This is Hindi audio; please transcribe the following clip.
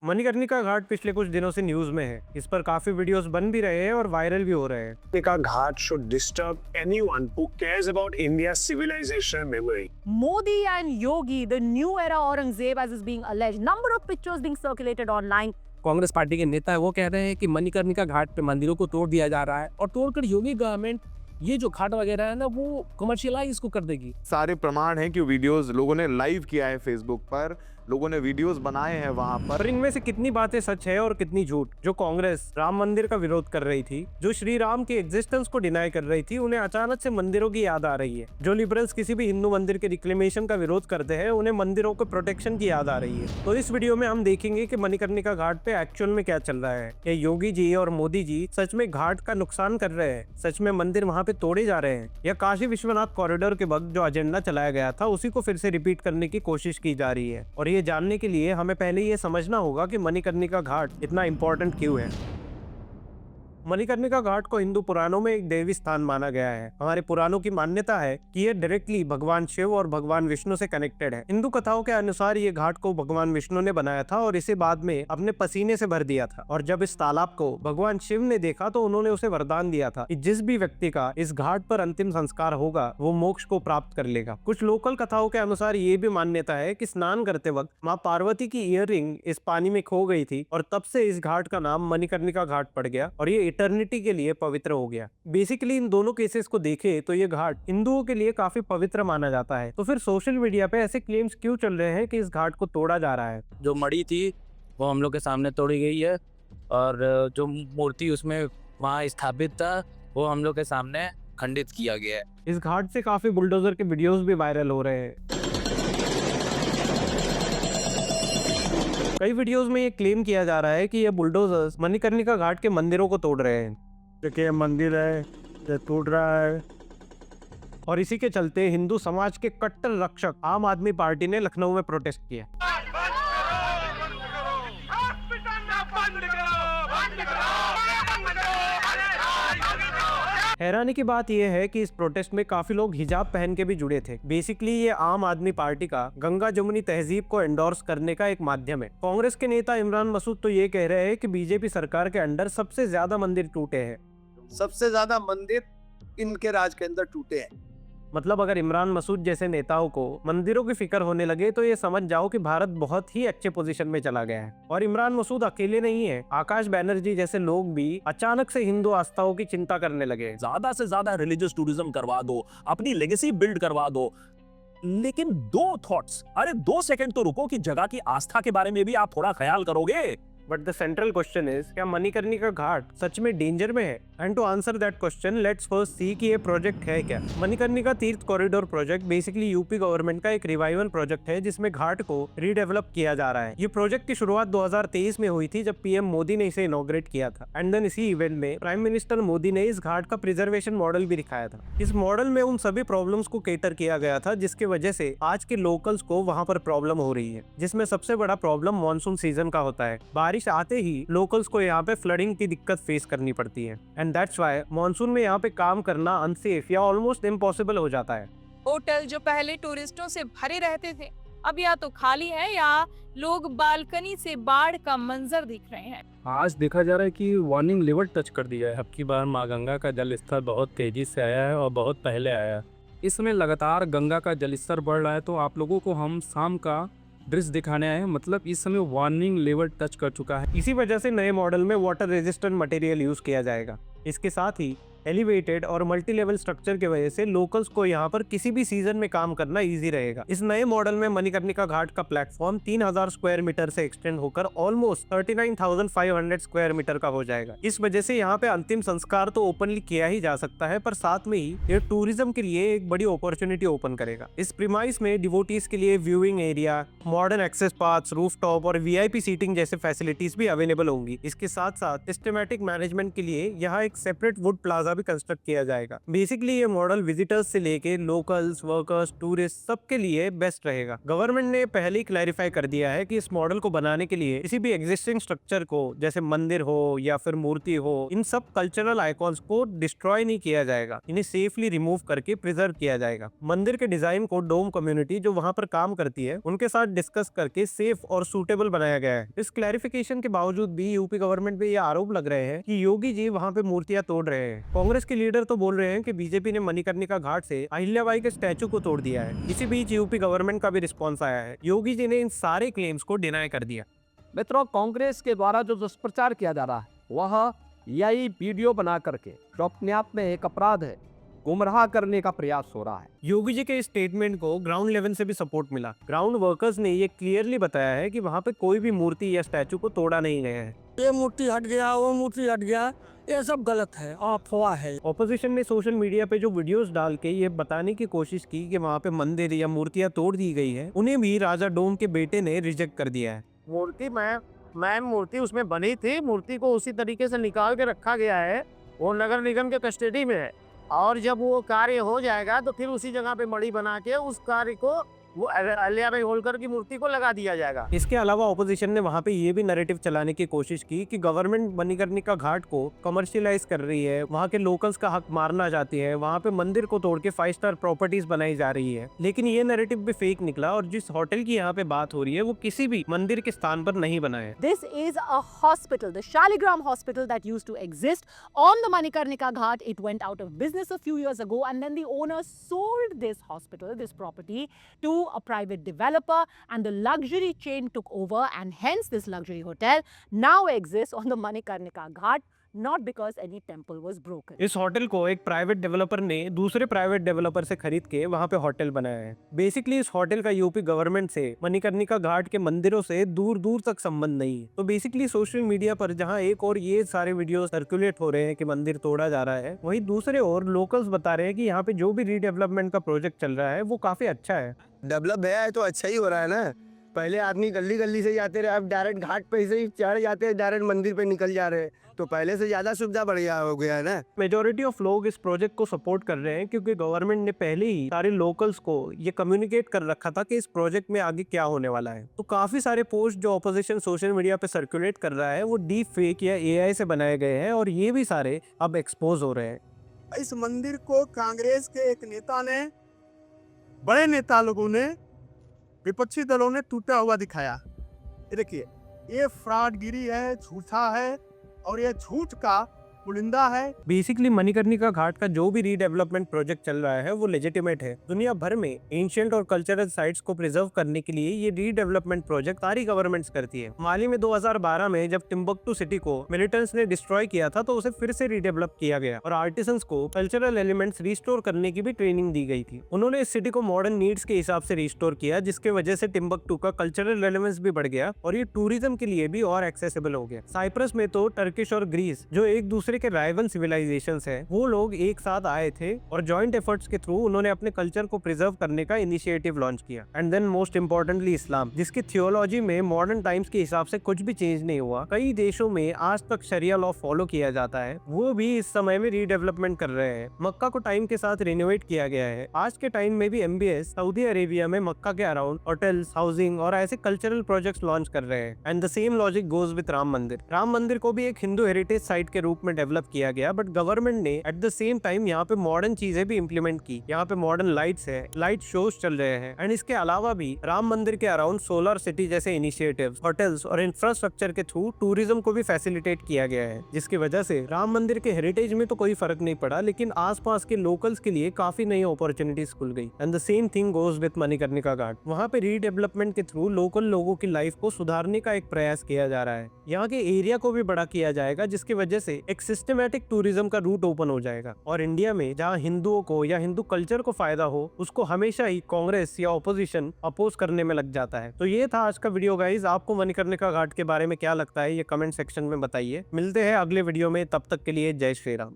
मणिकर्णिका घाट पिछले कुछ दिनों से न्यूज में है। इस पर काफी वीडियोस बन भी रहे हैं और वायरल भी हो रहे हैं। Manykarnika Ghat should disturb anyone who cares about India's civilization memory. Modi and Yogi, the new era Aurangzeb as is being alleged. Number of pictures being circulated online. Congress party के नेता है वो कह रहे हैं कि मणिकर्णिका घाट पे मंदिरों को तोड़ दिया जा रहा है और तोड़कर योगी गवर्नमेंट ये जो घाट वगैरह है ना वो कमर्शियलाइज इसको कर देगी। सारे प्रमाण हैं कि वीडियोस लोगों ने लाइव किया है फेसबुक पर, लोगों ने वीडियोस बनाए हैं वहां पर। पर इनमें से कितनी बातें सच है और कितनी झूठ। जो कांग्रेस राम मंदिर का विरोध कर रही थी, जो श्री राम के एग्जिस्टेंस को डिनाई कर रही थी, उन्हें अचानक से मंदिरों की याद आ रही है। जो लिबरल्स किसी भी हिंदू मंदिर के रिक्लेमेशन का विरोध करते हैं, उन्हें मंदिरों के प्रोटेक्शन की याद आ रही है। तो इस वीडियो में हम देखेंगे कि मणिकर्णिका घाट पे एक्चुअल में क्या चल रहा है। क्या योगी जी और मोदी जी सच में घाट का नुकसान कर रहे हैं? सच में मंदिर वहाँ पे तोड़े जा रहे हैं, या काशी विश्वनाथ कॉरिडोर के वक्त जो एजेंडा चलाया गया था उसी को फिर से रिपीट करने की कोशिश की जा रही है? और ये जानने के लिए हमें पहले ये समझना होगा कि मणिकर्णिका घाट इतना इंपॉर्टेंट क्यों है। मणिकर्णिका घाट को हिंदू पुराणों में एक देवी स्थान माना गया है। हमारे पुराणों की मान्यता है कि यह डायरेक्टली भगवान शिव और भगवान विष्णु से कनेक्टेड है। हिंदू कथाओं के अनुसार ये घाट को भगवान विष्णु ने बनाया था और इसे बाद में अपने पसीने से भर दिया था। और जब इस तालाब को भगवान शिव ने देखा तो उन्होंने उसे वरदान दिया था कि जिस भी व्यक्ति का इस घाट पर अंतिम संस्कार होगा वो मोक्ष को प्राप्त कर लेगा। कुछ लोकल कथाओं के अनुसार ये भी मान्यता है कि स्नान करते वक्त माँ पार्वती की ईयररिंग इस पानी में खो गई थी और तब से इस घाट का नाम मणिकर्णिका घाट पड़ गया और ये इटर्निटी के लिए पवित्र हो गया। बेसिकली इन दोनों केसेस को देखे तो ये घाट हिंदुओं के लिए काफी पवित्र माना जाता है। तो फिर सोशल मीडिया पे ऐसे क्लेम्स क्यों चल रहे हैं कि इस घाट को तोड़ा जा रहा है? जो मड़ी थी वो हम लोग के सामने तोड़ी गई है और जो मूर्ति उसमें वहाँ स्थापित था वो हम लोग के सामने खंडित किया गया है। इस घाट से काफी बुलडोजर के वीडियोस भी वायरल हो रहे हैं। कई वीडियोस में ये क्लेम किया जा रहा है कि ये बुलडोजर्स मणिकर्णिका घाट के मंदिरों को तोड़ रहे हैं। देखिए मंदिर है, ये टूट रहा है। और इसी के चलते हिंदू समाज के कट्टर रक्षक आम आदमी पार्टी ने लखनऊ में प्रोटेस्ट किया। हैरानी की बात यह है कि इस प्रोटेस्ट में काफी लोग हिजाब पहन के भी जुड़े थे। बेसिकली ये आम आदमी पार्टी का गंगा जमुनी तहजीब को एंडोर्स करने का एक माध्यम है। कांग्रेस के नेता इमरान मसूद तो ये कह रहे हैं कि बीजेपी सरकार के अंडर सबसे ज्यादा मंदिर टूटे हैं। सबसे ज्यादा मंदिर इनके राज के अंदर टूटे हैं। मतलब अगर इमरान मसूद जैसे नेताओं को मंदिरों की फिक्र होने लगे तो ये समझ जाओ कि भारत बहुत ही अच्छे पोजीशन में चला गया है। और इमरान मसूद अकेले नहीं है, आकाश बैनर्जी जैसे लोग भी अचानक से हिंदू आस्थाओं की चिंता करने लगे। ज्यादा से ज्यादा रिलीजियस टूरिज्म करवा दो, अपनी लेगेसी बिल्ड करवा दो, लेकिन दो थॉट्स, अरे 2 सेकंड तो रुको कि जगह की आस्था के बारे में भी आप थोड़ा ख्याल करोगे। But the central question is, क्या मणिकर्णिका घाट सच में डेंजर में है? And to answer that question let's first see कि ये प्रोजेक्ट है क्या। Manikarnika Tirth corridor project basically UP government का एक रिवाइवल प्रोजेक्ट है जिसमें घाट को रीडेवलप किया जा रहा है। ये प्रोजेक्ट की शुरुआत 2023 में हुई थी जब पीएम मोदी ने इसे इनॉग्रेट किया था। एंड देन इसी इवेंट में प्राइम मिनिस्टर मोदी ने इस घाट का प्रिजर्वेशन मॉडल भी दिखाया था। इस मॉडल में उन सभी प्रॉब्लम्स को केटर किया गया था जिसकी वजह से आज के लोकल्स को वहाँ पर प्रॉब्लम हो रही है, जिसमें सबसे बड़ा प्रॉब्लम मानसून सीजन का होता है। बारिश आते ही लोकल्स को यहाँ पे फ्लडिंग की दिक्कत फेस करनी पड़ती है। एंड दैट्स व्हाई मॉनसून में यहाँ पे काम करना अनसेफ या ऑलमोस्ट इम्पॉसिबल हो जाता है। होटल जो पहले टूरिस्टों से भरे रहते थे अब या तो खाली है या लोग बालकनी से बाढ़ का मंजर देख रहे हैं। आज देखा जा रहा है कि वार्निंग लेवल टच कर दिया है। अब की बार माँ गंगा का जल स्तर बहुत तेजी से आया है और बहुत पहले आया है। इस समय लगातार गंगा का जल स्तर बढ़ रहा है। तो आप लोगों को हम शाम का दृश्य दिखाने आए हैं। मतलब इस समय वार्निंग लेवल टच कर चुका है। इसी वजह से नए मॉडल में वाटर रेजिस्टेंट मटेरियल यूज किया जाएगा। इसके साथ ही एलिवेटेड और मल्टी लेवल स्ट्रक्चर की वजह से लोकल्स को यहाँ पर किसी भी सीजन में काम करना इजी रहेगा। इस नए मॉडल में मणिकर्णिका घाट का प्लेटफॉर्म 3000 स्क्वायर मीटर से एक्सटेंड होकर ऑलमोस्ट 39,500 स्क्वायर मीटर का हो जाएगा। इस वजह से यहाँ पे अंतिम संस्कार तो ओपनली किया ही जा सकता है, पर साथ में ही ये टूरिज्म के लिए एक बड़ी अपॉर्चुनिटी ओपन करेगा। इस प्रीमाइस में डिवोटीज के लिए viewing area, modern access paths, rooftop और वीआईपी सीटिंग जैसे फैसिलिटीज भी अवेलेबल होंगी। इसके साथ साथ सिस्टमैटिक मैनेजमेंट के लिए यहाँ एक सेपरेट वुड प्लाजा भी कंस्ट्रक्ट किया जाएगा। बेसिकली ये मॉडल विजिटर्स से लेके लोकल्स, वर्कर्स, टूरिस्ट सबके लिए बेस्ट रहेगा। गवर्नमेंट ने पहले ही क्लैरिफाई कर दिया है कि इस मॉडल को बनाने के लिए किसी भी एग्जिस्टिंग स्ट्रक्चर को, जैसे मंदिर हो या फिर मूर्ति हो, इन सब कल्चरल आइकॉन्स को डिस्ट्रॉय नहीं किया जाएगा, इन्हें सेफली रिमूव करके प्रिजर्व किया जाएगा। मंदिर के डिजाइन को डोम कम्युनिटी जो वहां पर काम करती है उनके साथ डिस्कस करके सेफ और सूटेबल बनाया गया है। इस क्लैरिफिकेशन के बावजूद भी यूपी गवर्नमेंट पे ये आरोप लग रहे हैं कि योगी जी वहां पे मूर्तियां तोड़ रहे हैं। कांग्रेस के लीडर तो बोल रहे हैं कि बीजेपी ने मणिकर्णिका घाट से अहिल्याबाई के स्टैचू को तोड़ दिया है। इसी बीच यूपी गवर्नमेंट का भी रिस्पॉन्स आया है। योगी जी ने इन सारे क्लेम्स को डिनाई कर दिया। मित्रों, कांग्रेस के द्वारा जो दुष्प्रचार किया जा रहा है वह यही वीडियो बना करके जो अपने आप में एक अपराध है, गुमराह करने का प्रयास हो रहा है। योगी जी के इस स्टेटमेंट को ग्राउंड लेवल से भी सपोर्ट मिला। ग्राउंड वर्कर्स ने ये क्लियरली बताया है कि वहाँ पे कोई भी मूर्ति या स्टैचू को तोड़ा नहीं गया है। ये मूर्ति हट गया, वो मूर्ति हट गया, ये सब गलत है, अफवाह है। ऑपोजिशन ने सोशल मीडिया पे जो वीडियोस डाल के ये बताने की कोशिश की कि वहाँ पे मंदिर या मूर्तियाँ तोड़ दी गई है, उन्हें भी राजा डोम के बेटे ने रिजेक्ट कर दिया है। मूर्ति मूर्ति उसमें बनी थी, मूर्ति को उसी तरीके से निकाल के रखा गया है, वो नगर निगम के कस्टडी में है, और जब वो कार्य हो जाएगा तो फिर उसी जगह पे मणि बना के उस कार्य को वो अहिल्याबाई होलकर की मूर्ति को लगा दिया जाएगा। इसके अलावा ऑपोजिशन ने वहाँ पे ये भी नैरेटिव चलाने की कोशिश की कि गवर्नमेंट मणिकर्णिका घाट को कमर्शियलाइज कर रही है, वहाँ के लोकल्स का हक मारना चाहती है, वहाँ पे मंदिर को तोड़ के 5 स्टार प्रॉपर्टीज बनाई जा रही है। लेकिन ये नैरेटिव भी फेक निकला और जिस होटल की यहाँ पे बात हो रही है वो किसी भी मंदिर के स्थान पर नहीं बना है। This is a hospital, the Shaligram Hospital that used to exist on the Manikarnika Ghat. It went out of business a few years ago, and then the owner sold this hospital, this property, to a private developer, and the luxury chain took over, and hence this luxury hotel now exists on the Manikarnika Ghat, not because any temple was broken. इस होटल को एक प्राइवेट डेवलपर ने दूसरे प्राइवेट डेवलपर से खरीद के वहाँ पे होटल बनाया है। बेसिकली इस होटल का यूपी गवर्नमेंट से मणिकर्णिका घाट के मंदिरों से दूर दूर तक संबंध नहीं है। तो बेसिकली सोशल मीडिया पर जहाँ एक और ये सारे वीडियो सर्कुलेट हो रहे हैं कि मंदिर तोड़ा जा रहा है, वहीं दूसरे और लोकल्स बता रहे हैं कि यहाँ पे जो भी रीडेवलपमेंट का प्रोजेक्ट चल रहा है वो काफी अच्छा है। डेवलप है तो अच्छा ही हो रहा है ना। पहले आदमी गली गली से जाते रहे, अब डायरेक्ट घाट पे से ही चढ़ जाते हैं, डायरेक्ट मंदिर पे निकल जा रहे हैं, तो पहले से ज्यादा सुविधा बढ़िया हो गया है ना। मेजोरिटी ऑफ लोग इस प्रोजेक्ट को सपोर्ट कर रहे हैं क्योंकि गवर्नमेंट ने पहले ही सारे लोकल्स को ये कम्युनिकेट कर रखा था कि इस प्रोजेक्ट में आगे क्या होने वाला है। तो काफी सारे पोस्ट जो ऑपोजिशन सोशल मीडिया पे सर्कुलेट कर रहा है वो डीप फेक या AI से बनाए गए हैं और ये भी सारे अब एक्सपोज हो रहे हैं। इस मंदिर को कांग्रेस के एक नेता ने, बड़े नेता लोगों ने, विपक्षी दलों ने टूटा हुआ दिखाया। ये देखिए, ये फ्रॉडगिरी है, झूठा है, और ये झूठ का पुलिंदा है। बेसिकली मणिकर्णिका घाट का जो भी रीडेवलपमेंट प्रोजेक्ट चल रहा है वो लेजिटिमेट है। दुनिया भर में एंशिएंट और कल्चरल साइट्स को प्रिजर्व करने के लिए ये रीडेवलपमेंट प्रोजेक्ट सारी गवर्नमेंट्स करती है। माली में 2012 में जब टिम्बक्टू सिटी को मिलिटेंट्स ने डिस्ट्रॉय किया था तो उसे फिर से रीडेवलप किया गया और आर्टिसंस को कल्चरल एलिमेंट्स रिस्टोर करने की भी ट्रेनिंग दी गई थी। उन्होंने इस सिटी को मॉडर्न नीड्स के हिसाब से रिस्टोर किया, जिसके वजह से टिम्बक्टू का कल्चरल रेलेवेंस भी बढ़ गया और ये टूरिज्म के लिए भी और एक्सेसिबल हो गया। साइप्रस में तो टर्किश और ग्रीस जो एक दूसरे के राइवल सिविलाइजेशंस है, वो लोग एक साथ आए थे और जॉइंट एफर्ट्स के थ्रू उन्होंने अपने कल्चर को प्रिजर्व करने का इनिशिएटिव लॉन्च किया। एंड देन मोस्ट इंपॉर्टेंटली इस्लाम, जिसकी थियोलॉजी में मॉडर्न टाइम्स के हिसाब से कुछ भी चेंज नहीं हुआ। कई देशों में आज तक शरिया लॉ फॉलो किया जाता है, वो भी इस समय में रीडेवलपमेंट कर रहे हैं। मक्का को टाइम के साथ रिनोवेट किया गया है। आज के टाइम में भी MBS सऊदी अरेबिया में मक्का के अराउंड होटल्स, हाउसिंग और ऐसे कल्चरल प्रोजेक्ट्स लॉन्च कर रहे हैं। And the same logic goes with Ram मंदिर। राम मंदिर को भी एक हिंदू हेरिटेज साइट के रूप में डेवलप किया गया, बट गवर्नमेंट ने एट द सेम टाइम यहाँ पे मॉडर्न चीजें भी इम्प्लीमेंट की। यहाँ पे मॉडर्न लाइट्स है, लाइट शोज चल रहे हैं एंड इसके अलावा भी राम मंदिर के अराउंड सोलर सिटी जैसे इनिशिएटिव्स, होटल्स और इंफ्रास्ट्रक्चर के थ्रू टूरिज्म को भी फैसिलिटेट किया गया है, जिसकी वजह से राम मंदिर के हेरिटेज में तो कोई फर्क नहीं पड़ा, लेकिन आसपास के लोकल्स के लिए काफी नई अपॉर्चुनिटीज खुल गई। And the same thing goes with Manikarnika Ghat. वहाँ पे रीडेवलपमेंट के थ्रू लोकल लोगों की लाइफ को सुधारने का एक प्रयास किया जा रहा है। यहाँ के एरिया को भी बड़ा किया जाएगा, जिसकी वजह से एक सिस्टमैटिक टूरिज्म का रूट ओपन हो जाएगा। और इंडिया में जहाँ हिंदुओं को या हिंदू कल्चर को फायदा हो, उसको हमेशा ही कांग्रेस या ऑपोजिशन अपोज करने में लग जाता है। तो ये था आज का वीडियो गाइज। आपको मणिकर्णिका घाट के बारे में क्या लगता है ये कमेंट सेक्शन में बताइए। मिलते हैं अगले वीडियो में, तब तक के लिए जय श्री राम।